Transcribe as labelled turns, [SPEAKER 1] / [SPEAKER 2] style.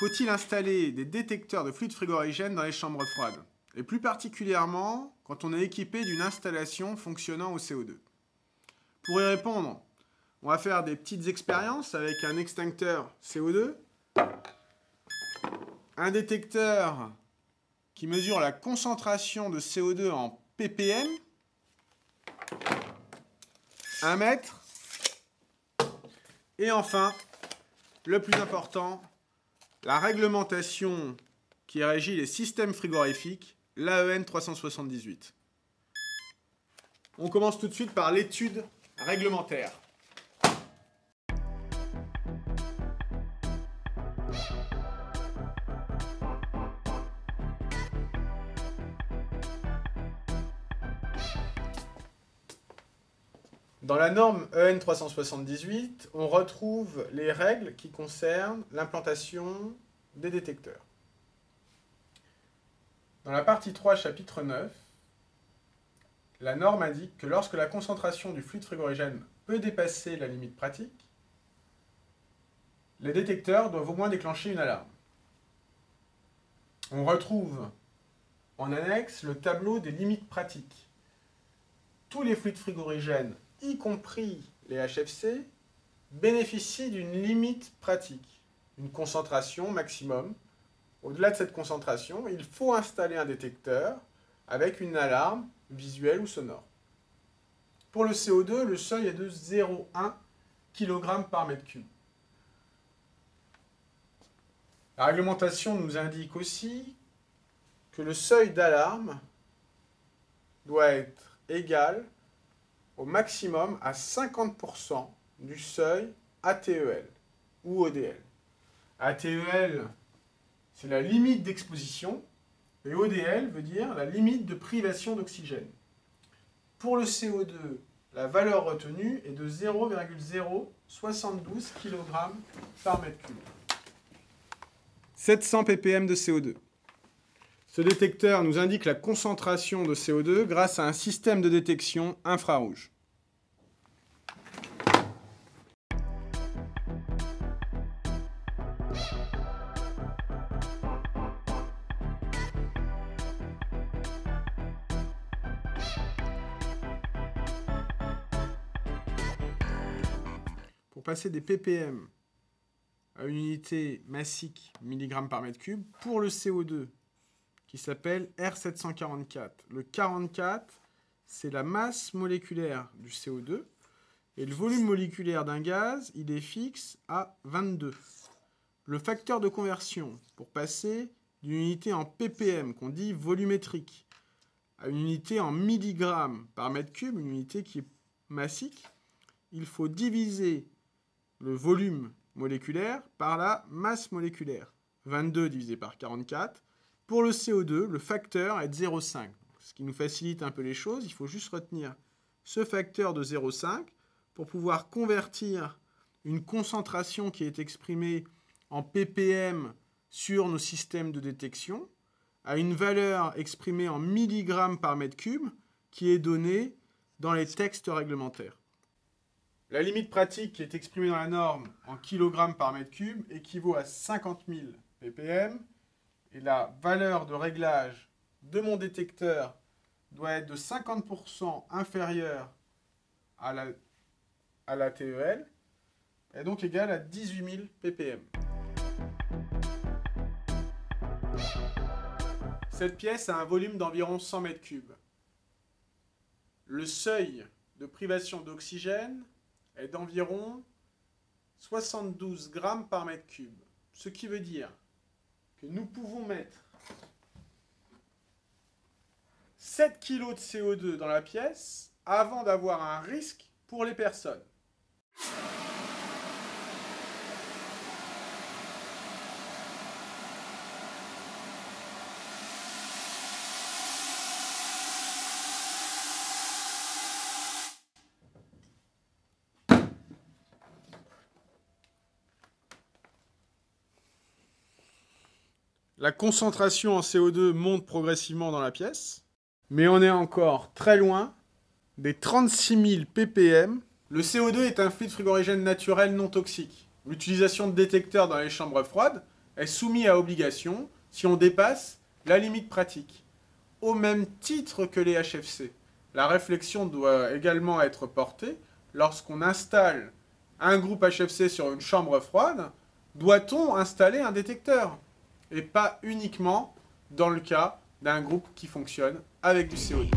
[SPEAKER 1] faut-il installer des détecteurs de fluide frigorigène dans les chambres froides? Et plus particulièrement quand on est équipé d'une installation fonctionnant au CO2. Pour y répondre, on va faire des petites expériences avec un extincteur CO2, un détecteur qui mesure la concentration de CO2 en ppm, 1 mètre, et enfin, le plus important, la réglementation qui régit les systèmes frigorifiques, l'AEN 378. On commence tout de suite par l'étude réglementaire. Dans la norme EN 378, on retrouve les règles qui concernent l'implantation des détecteurs. Dans la partie 3, chapitre 9, la norme indique que lorsque la concentration du fluide frigorigène peut dépasser la limite pratique, les détecteurs doivent au moins déclencher une alarme. On retrouve en annexe le tableau des limites pratiques. Tous les fluides frigorigènes, y compris les HFC, bénéficient d'une limite pratique, une concentration maximum. Au-delà de cette concentration, il faut installer un détecteur avec une alarme visuelle ou sonore. Pour le CO2, le seuil est de 0,1 kg par mètre cube. La réglementation nous indique aussi que le seuil d'alarme doit être égal au maximum à 50% du seuil ATEL ou ODL. ATEL, c'est la limite d'exposition, et ODL veut dire la limite de privation d'oxygène. Pour le CO2, la valeur retenue est de 0,072 kg par mètre cube. 700 ppm de CO2. Ce détecteur nous indique la concentration de CO2 grâce à un système de détection infrarouge. Pour passer des ppm à une unité massique mg par mètre cube, pour le CO2, qui s'appelle R744. Le 44, c'est la masse moléculaire du CO2, et le volume moléculaire d'un gaz, il est fixe à 22. Le facteur de conversion, pour passer d'une unité en ppm, qu'on dit volumétrique, à une unité en milligrammes par mètre cube, une unité qui est massique, il faut diviser le volume moléculaire par la masse moléculaire. 22 divisé par 44. Pour le CO2, le facteur est de 0,5. Ce qui nous facilite un peu les choses, il faut juste retenir ce facteur de 0,5 pour pouvoir convertir une concentration qui est exprimée en ppm sur nos systèmes de détection à une valeur exprimée en milligrammes par mètre cube qui est donnée dans les textes réglementaires. La limite pratique qui est exprimée dans la norme en kilogrammes par mètre cube équivaut à 50 000 ppm. Et la valeur de réglage de mon détecteur doit être de 50% inférieure à la TEL, et donc égale à 18 000 ppm. Cette pièce a un volume d'environ 100 mètres cubes. Le seuil de privation d'oxygène est d'environ 72 grammes par mètre cube. Ce qui veut dire que nous pouvons mettre 7 kg de CO2 dans la pièce avant d'avoir un risque pour les personnes. La concentration en CO2 monte progressivement dans la pièce, mais on est encore très loin des 36 000 ppm. Le CO2 est un fluide frigorigène naturel non toxique. L'utilisation de détecteurs dans les chambres froides est soumis à obligation si on dépasse la limite pratique. Au même titre que les HFC, la réflexion doit également être portée lorsqu'on installe un groupe HFC sur une chambre froide, doit-on installer un détecteur? Et pas uniquement dans le cas d'un groupe qui fonctionne avec du CO2.